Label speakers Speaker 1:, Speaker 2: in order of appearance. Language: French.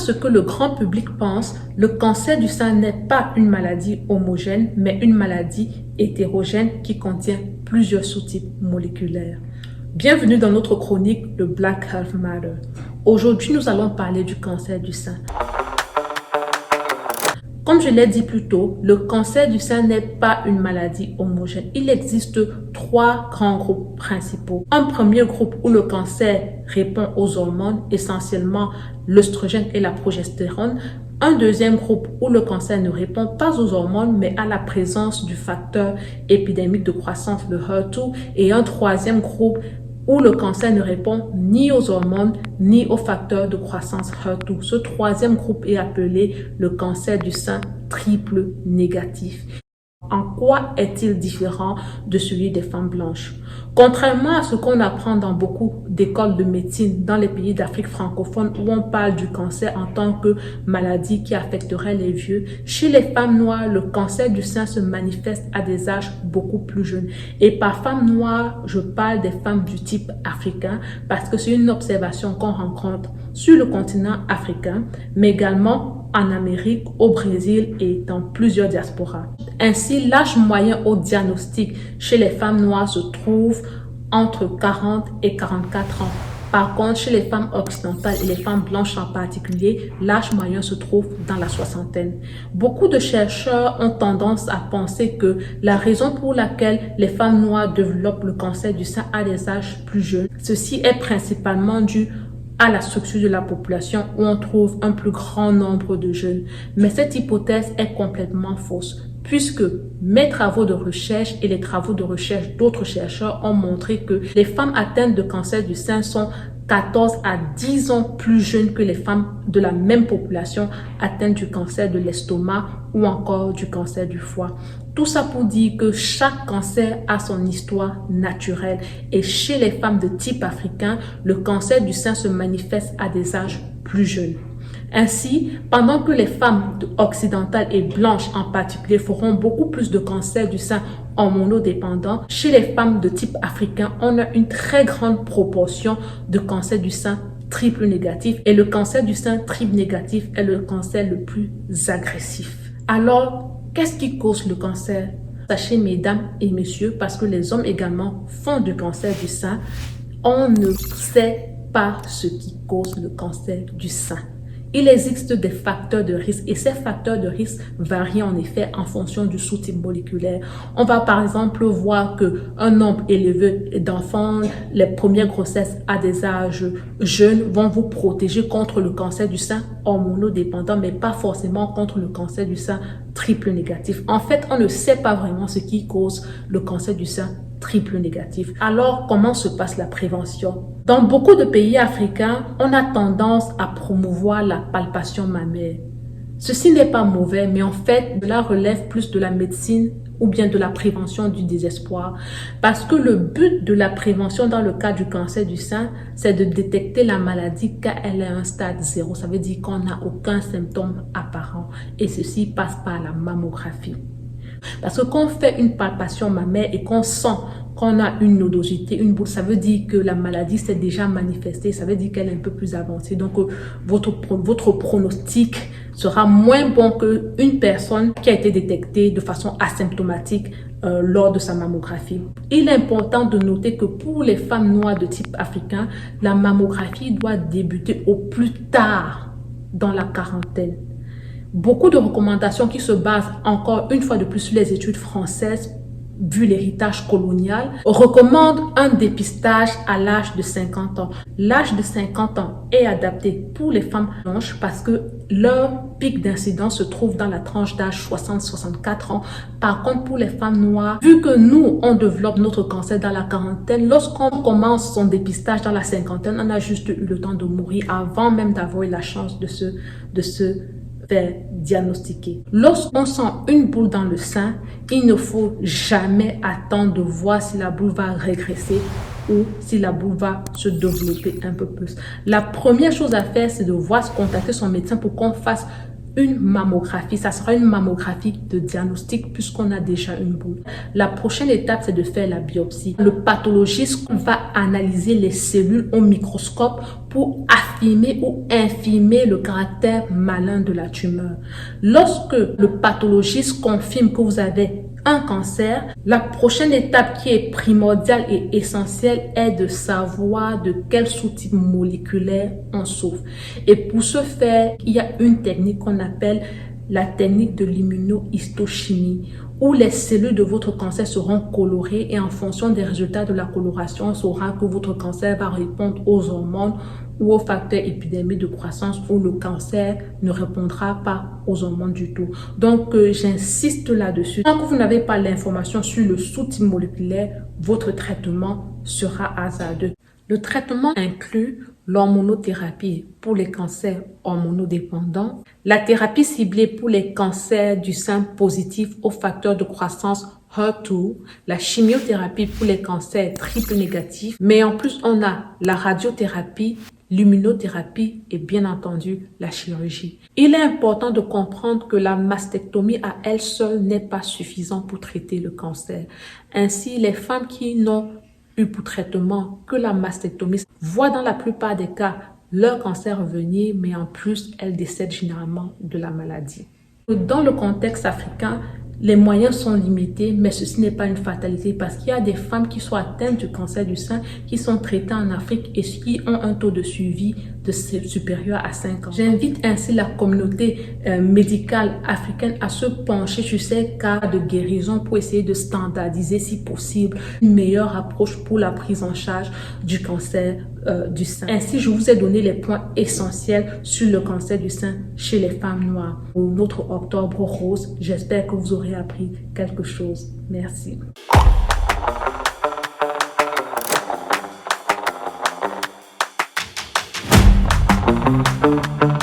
Speaker 1: ce que le grand public pense, le cancer du sein n'est pas une maladie homogène, mais une maladie hétérogène qui contient plusieurs sous-types moléculaires. Bienvenue dans notre chronique, le Black Health Matter. Aujourd'hui, nous allons parler du cancer du sein. Comme je l'ai dit plus tôt, le cancer du sein n'est pas une maladie homogène. Il existe trois grands groupes principaux. Un premier groupe où le cancer répond aux hormones, essentiellement l'œstrogène et la progestérone. Un deuxième groupe où le cancer ne répond pas aux hormones, mais à la présence du facteur épidémique de croissance, le HER2. Et un troisième groupe où le cancer ne répond ni aux hormones ni aux facteurs de croissance HER2. Ce troisième groupe est appelé le cancer du sein triple négatif. En quoi est-il différent de celui des femmes blanches? Contrairement à ce qu'on apprend dans beaucoup d'écoles de médecine dans les pays d'Afrique francophone où on parle du cancer en tant que maladie qui affecterait les vieux, chez les femmes noires, le cancer du sein se manifeste à des âges beaucoup plus jeunes. Et par femmes noires, je parle des femmes du type africain parce que c'est une observation qu'on rencontre sur le continent africain, mais également en Amérique, au Brésil et dans plusieurs diasporas. Ainsi, l'âge moyen au diagnostic chez les femmes noires se trouve entre 40 et 44 ans. Par contre, chez les femmes occidentales et les femmes blanches en particulier, l'âge moyen se trouve dans la soixantaine. Beaucoup de chercheurs ont tendance à penser que la raison pour laquelle les femmes noires développent le cancer du sein à des âges plus jeunes, ceci est principalement dû à la structure de la population où on trouve un plus grand nombre de jeunes. Mais cette hypothèse est complètement fausse, puisque mes travaux de recherche et les travaux de recherche d'autres chercheurs ont montré que les femmes atteintes de cancer du sein sont 14 à 10 ans plus jeunes que les femmes de la même population atteintes du cancer de l'estomac ou encore du cancer du foie. Tout ça pour dire que chaque cancer a son histoire naturelle et chez les femmes de type africain, le cancer du sein se manifeste à des âges plus jeunes. Ainsi, pendant que les femmes occidentales et blanches en particulier feront beaucoup plus de cancer du sein hormonodépendant, chez les femmes de type africain, on a une très grande proportion de cancer du sein triple négatif et le cancer du sein triple négatif est le cancer le plus agressif. Alors, qu'est-ce qui cause le cancer? Sachez mesdames et messieurs, parce que les hommes également font du cancer du sein, on ne sait pas ce qui cause le cancer du sein. Il existe des facteurs de risque et ces facteurs de risque varient en effet en fonction du sous-type moléculaire. On va par exemple voir qu'un nombre élevé d'enfants, les premières grossesses à des âges jeunes vont vous protéger contre le cancer du sein hormonodépendant, mais pas forcément contre le cancer du sein triple négatif. En fait, on ne sait pas vraiment ce qui cause le cancer du sein triple négatif. Alors, comment se passe la prévention? Dans beaucoup de pays africains, on a tendance à promouvoir la palpation mammaire. Ceci n'est pas mauvais, mais en fait, cela relève plus de la médecine ou bien de la prévention du désespoir. Parce que le but de la prévention dans le cas du cancer du sein, c'est de détecter la maladie quand elle est à un stade 0. Ça veut dire qu'on n'a aucun symptôme apparent. Et ceci passe par la mammographie. Parce que quand on fait une palpation mammaire et qu'on sent qu'on a une nodosité, une boule, ça veut dire que la maladie s'est déjà manifestée, ça veut dire qu'elle est un peu plus avancée. Donc, votre pronostic sera moins bon qu'une personne qui a été détectée de façon asymptomatique lors de sa mammographie. Il est important de noter que pour les femmes noires de type africain, la mammographie doit débuter au plus tard dans la quarantaine. Beaucoup de recommandations qui se basent encore une fois de plus sur les études françaises, vu l'héritage colonial, recommandent un dépistage à l'âge de 50 ans. L'âge de 50 ans est adapté pour les femmes blanches parce que leur pic d'incidence se trouve dans la tranche d'âge 60-64 ans. Par contre, pour les femmes noires, vu que nous, on développe notre cancer dans la quarantaine, lorsqu'on commence son dépistage dans la cinquantaine, on a juste eu le temps de mourir avant même d'avoir eu la chance de se faire diagnostiquer. Lorsqu'on sent une boule dans le sein, il ne faut jamais attendre de voir si la boule va régresser ou si la boule va se développer un peu plus. La première chose à faire, c'est de contacter son médecin pour qu'on fasse une mammographie. Ça sera une mammographie de diagnostic puisqu'on a déjà une boule. La prochaine étape, c'est de faire la biopsie. Le pathologiste va analyser les cellules au microscope pour affirmer ou infirmer le caractère malin de la tumeur. Lorsque le pathologiste confirme que vous avez un cancer, la prochaine étape qui est primordiale et essentielle est de savoir de quel sous-type moléculaire on souffre. Et pour ce faire, il y a une technique qu'on appelle la technique de l'immunohistochimie, où les cellules de votre cancer seront colorées et en fonction des résultats de la coloration, on saura que votre cancer va répondre aux hormones ou aux facteurs épidermiques de croissance ou le cancer ne répondra pas aux hormones du tout. Donc, j'insiste là-dessus. Tant que vous n'avez pas l'information sur le sous-type moléculaire, votre traitement sera hasardeux. Le traitement inclut l'hormonothérapie pour les cancers hormonodépendants, la thérapie ciblée pour les cancers du sein positifs aux facteurs de croissance HER2, la chimiothérapie pour les cancers triple négatifs, mais en plus on a la radiothérapie, l'immunothérapie et bien entendu la chirurgie. Il est important de comprendre que la mastectomie à elle seule n'est pas suffisante pour traiter le cancer. Ainsi, les femmes qui n'ont eu pour traitement que la mastectomie voient dans la plupart des cas leur cancer revenir, mais en plus, elles décèdent généralement de la maladie. Dans le contexte africain, les moyens sont limités, mais ceci n'est pas une fatalité parce qu'il y a des femmes qui sont atteintes du cancer du sein, qui sont traitées en Afrique et qui ont un taux de suivi supérieur à 5 ans. J'invite ainsi la communauté médicale africaine à se pencher sur ces cas de guérison pour essayer de standardiser, si possible, une meilleure approche pour la prise en charge du cancer du sein. Ainsi, je vous ai donné les points essentiels sur le cancer du sein chez les femmes noires. Pour notre octobre rose, j'espère que vous aurez appris quelque chose. Merci.